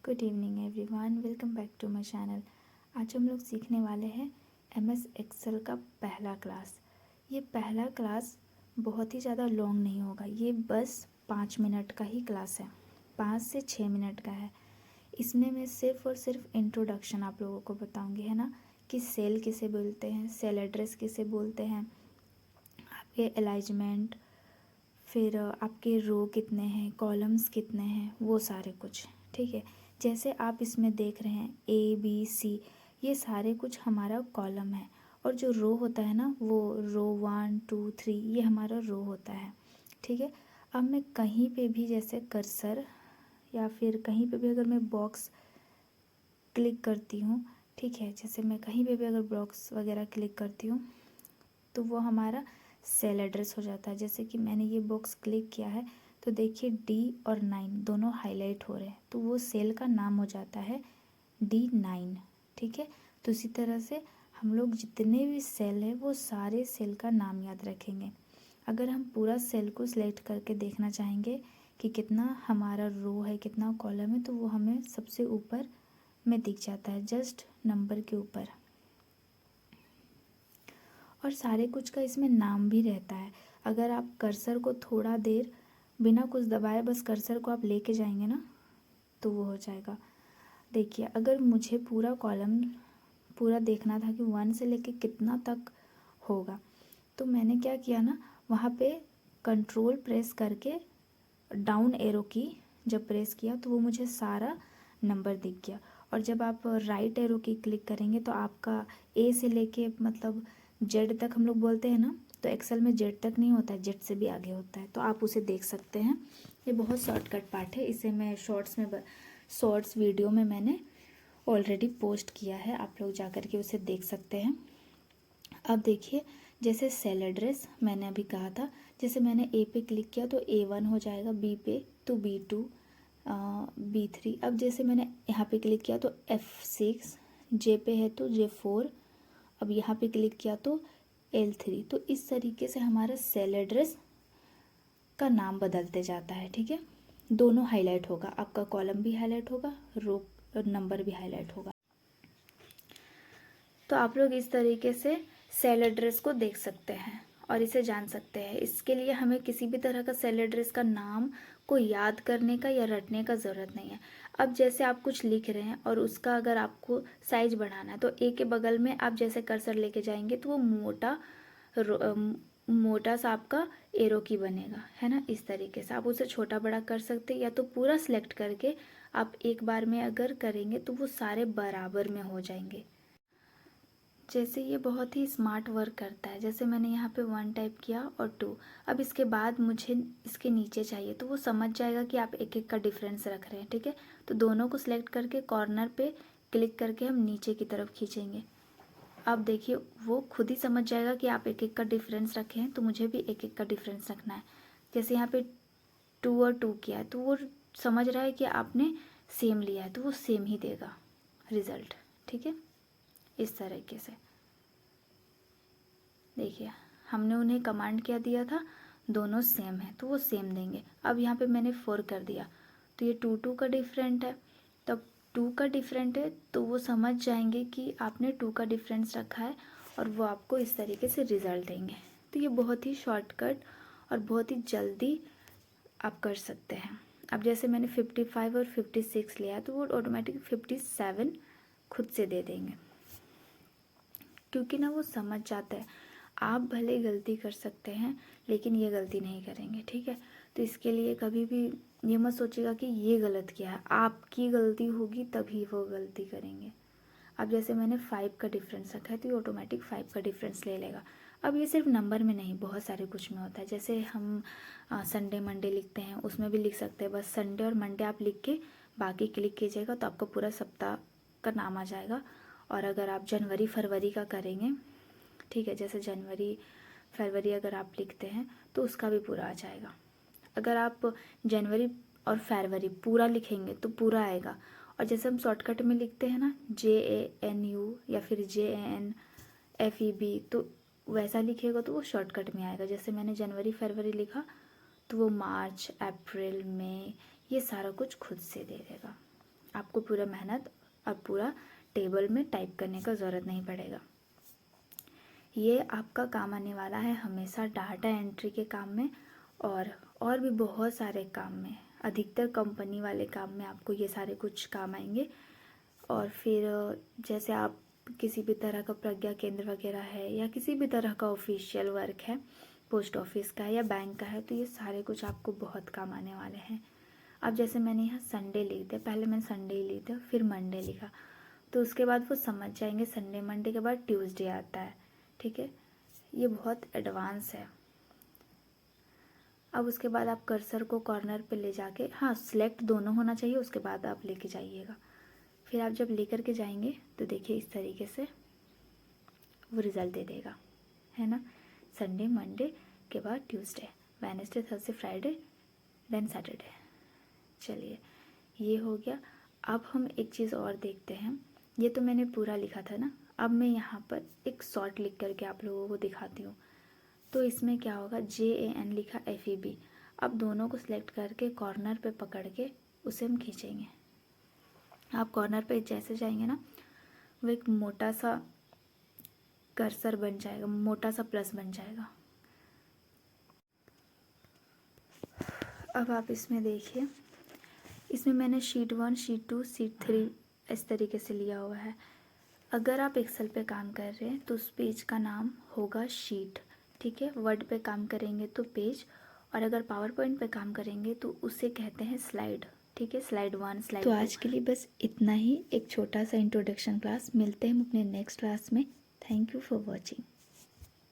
Good evening everyone, welcome back to my channel. आज हम लोग सीखने वाले हैं एमएस एक्सेल का पहला क्लास। ये पहला क्लास बहुत ही ज़्यादा लॉन्ग नहीं होगा, ये बस 5 मिनट का ही क्लास है, 5 से 6 मिनट का है। इसमें मैं सिर्फ और सिर्फ इंट्रोडक्शन आप लोगों को बताऊंगी, है ना, कि सेल किसे बोलते हैं, सेल एड्रेस किसे बोलते हैं, आपके अलाइजमेंट, फिर आपके रो कितने हैं, कॉलम्स कितने हैं, वो सारे कुछ। ठीक है, जैसे आप इसमें देख रहे हैं ABC, ये सारे कुछ हमारा कॉलम है, और जो रो होता है ना, वो रो 1 2 3 ये हमारा रो होता है। ठीक है, अब मैं कहीं पे भी जैसे कर्सर या फिर कहीं पे भी अगर मैं बॉक्स क्लिक करती हूँ, ठीक है, जैसे मैं कहीं पे भी अगर बॉक्स वगैरह क्लिक करती हूँ तो वो हमारा सेल एड्रेस हो जाता है। जैसे कि मैंने ये बॉक्स क्लिक किया है तो देखिए D और 9 दोनों हाईलाइट हो रहे हैं, तो वो सेल का नाम हो जाता है D9। ठीक है, तो इसी तरह से हम लोग जितने भी सेल है वो सारे सेल का नाम याद रखेंगे। अगर हम पूरा सेल को सिलेक्ट करके देखना चाहेंगे कि कितना हमारा रो है, कितना कॉलम है, तो वो हमें सबसे ऊपर में दिख जाता है, जस्ट नंबर के ऊपर। और सारे कुछ का इसमें नाम भी रहता है। अगर आप कर्सर को थोड़ा देर बिना कुछ दबाए बस कर्सर को आप लेके जाएंगे ना, तो वो हो जाएगा। देखिए, अगर मुझे पूरा कॉलम पूरा देखना था कि 1 से लेके कितना तक होगा, तो मैंने क्या किया ना, वहाँ पे कंट्रोल प्रेस करके डाउन एरो की जब प्रेस किया तो वो मुझे सारा नंबर दिख गया। और जब आप राइट एरो की क्लिक करेंगे तो आपका A से लेके मतलब Z तक हम लोग बोलते हैं ना, तो एक्सेल में Z तक नहीं होता है, Z से भी आगे होता है, तो आप उसे देख सकते हैं। ये बहुत शॉर्टकट पार्ट है, इसे मैं शॉर्ट्स वीडियो में मैंने ऑलरेडी पोस्ट किया है, आप लोग जा कर के उसे देख सकते हैं। अब देखिए, जैसे सेल एड्रेस मैंने अभी कहा था, जैसे मैंने A पे क्लिक किया तो A1 हो जाएगा, B पे तो B2, B3। अब जैसे मैंने यहाँ पे क्लिक किया तो F6, J पे है तो J4, अब यहाँ पे क्लिक किया तो L3। तो इस तरीके से हमारा सेल एड्रेस का नाम बदलते जाता है। ठीक है, दोनों हाईलाइट होगा, आपका कॉलम भी हाईलाइट होगा, रो नंबर भी हाईलाइट होगा। तो आप लोग इस तरीके से सेल एड्रेस को देख सकते हैं और इसे जान सकते हैं। इसके लिए हमें किसी भी तरह का सेल एड्रेस का नाम को याद करने का या रटने का ज़रूरत नहीं है। अब जैसे आप कुछ लिख रहे हैं और उसका अगर आपको साइज बढ़ाना है तो A के बगल में आप जैसे कर्सर लेके जाएंगे तो वो मोटा सा आपका एरो की बनेगा, है ना। इस तरीके से आप उसे छोटा बड़ा कर सकते हैं, या तो पूरा सेलेक्ट करके आप एक बार में अगर करेंगे तो वो सारे बराबर में हो जाएंगे। जैसे ये बहुत ही स्मार्ट वर्क करता है। जैसे मैंने यहाँ पे 1 टाइप किया और 2, अब इसके बाद मुझे इसके नीचे चाहिए, तो वो समझ जाएगा कि आप एक एक का डिफरेंस रख रहे हैं। ठीक है, तो दोनों को सिलेक्ट करके कॉर्नर पे क्लिक करके हम नीचे की तरफ खींचेंगे। अब देखिए, वो खुद ही समझ जाएगा कि आप एक एक का डिफरेंस रखे हैं, तो मुझे भी एक एक का डिफरेंस रखना है। जैसे यहाँ पे 2 और 2 किया है तो वो समझ रहा है कि आपने सेम लिया है, तो वो सेम ही देगा रिज़ल्ट। ठीक है, इस तरीके से देखिए, हमने उन्हें कमांड क्या दिया था, दोनों सेम है तो वो सेम देंगे। अब यहाँ पे मैंने 4 कर दिया तो ये 2 2 का डिफरेंट है, तब 2 का डिफरेंट है तो वो समझ जाएंगे कि आपने 2 का डिफरेंस रखा है और वो आपको इस तरीके से रिज़ल्ट देंगे। तो ये बहुत ही शॉर्टकट और बहुत ही जल्दी आप कर सकते हैं। अब जैसे मैंने 55 और 56 लिया है तो वो ऑटोमेटिक 57 खुद से दे देंगे, क्योंकि ना वो समझ जाता है। आप भले गलती कर सकते हैं लेकिन ये गलती नहीं करेंगे। ठीक है, तो इसके लिए कभी भी ये मत सोचिएगा कि ये गलत किया है, आपकी गलती होगी तभी वो गलती करेंगे। अब जैसे मैंने 5 का डिफरेंस रखा है तो ये ऑटोमेटिक 5 का डिफरेंस ले लेगा। अब ये सिर्फ नंबर में नहीं, बहुत सारे कुछ में होता है। जैसे हम संडे मंडे लिखते हैं, उसमें भी लिख सकते हैं। बस संडे और मंडे आप लिख के बाकी क्लिक कीजिएगा तो आपका पूरा सप्ताह का नाम आ जाएगा। और अगर आप जनवरी फरवरी का करेंगे, ठीक है, जैसे जनवरी फरवरी अगर आप लिखते हैं तो उसका भी पूरा आ जाएगा। अगर आप जनवरी और फरवरी पूरा लिखेंगे तो पूरा आएगा। और जैसे हम शॉर्टकट में लिखते हैं ना, JANU या फिर JANFEB, तो वैसा लिखेगा तो वो शॉर्टकट में आएगा। जैसे मैंने जनवरी फरवरी लिखा तो वो मार्च अप्रैल मई ये सारा कुछ खुद से दे देगा। आपको पूरा मेहनत और पूरा टेबल में टाइप करने का ज़रूरत नहीं पड़ेगा। ये आपका काम आने वाला है हमेशा डाटा एंट्री के काम में और भी बहुत सारे काम में, अधिकतर कंपनी वाले काम में आपको ये सारे कुछ काम आएंगे। और फिर जैसे आप किसी भी तरह का प्रज्ञा केंद्र वगैरह है या किसी भी तरह का ऑफिशियल वर्क है, पोस्ट ऑफिस का है या बैंक का है, तो ये सारे कुछ आपको बहुत काम आने वाले हैं। अब जैसे मैंने यहाँ संडे लिख दिया, पहले मैंने संडे ही लिख दिया, फिर मंडे लिखा, तो उसके बाद वो समझ जाएंगे संडे मंडे के बाद ट्यूसडे आता है। ठीक है, ये बहुत एडवांस है। अब उसके बाद आप कर्सर को कॉर्नर पे ले जाके, हाँ सिलेक्ट दोनों होना चाहिए, उसके बाद आप लेके जाइएगा। फिर आप जब लेकर के जाएंगे तो देखिए इस तरीके से वो रिज़ल्ट दे देगा, है ना। संडे मंडे के बाद Tuesday, Wednesday Thursday Friday then Saturday. चलिए ये हो गया। अब हम एक चीज़ और देखते हैं। ये तो मैंने पूरा लिखा था ना, अब मैं यहाँ पर एक शॉर्ट लिख करके आप लोगों को दिखाती हूँ। तो इसमें क्या होगा, JAN लिखा FEB। अब दोनों को सिलेक्ट करके कॉर्नर पे पकड़ के उसे हम खींचेंगे। आप कॉर्नर पे जैसे जाएंगे ना, वो एक मोटा सा कर्सर बन जाएगा, मोटा सा प्लस बन जाएगा। अब आप इसमें देखिए, इसमें मैंने शीट 1 शीट 2 शीट 3 इस तरीके से लिया हुआ है। अगर आप एक्सेल पे काम कर रहे हैं तो उस पेज का नाम होगा शीट। ठीक है, वर्ड पे काम करेंगे तो पेज, और अगर पावर पॉइंट पे काम करेंगे तो उसे कहते हैं स्लाइड। ठीक है, स्लाइड 1 स्लाइड 2। तो आज के लिए बस इतना ही, एक छोटा सा इंट्रोडक्शन क्लास। मिलते हैं हम अपने नेक्स्ट क्लास में। Thank you for watching.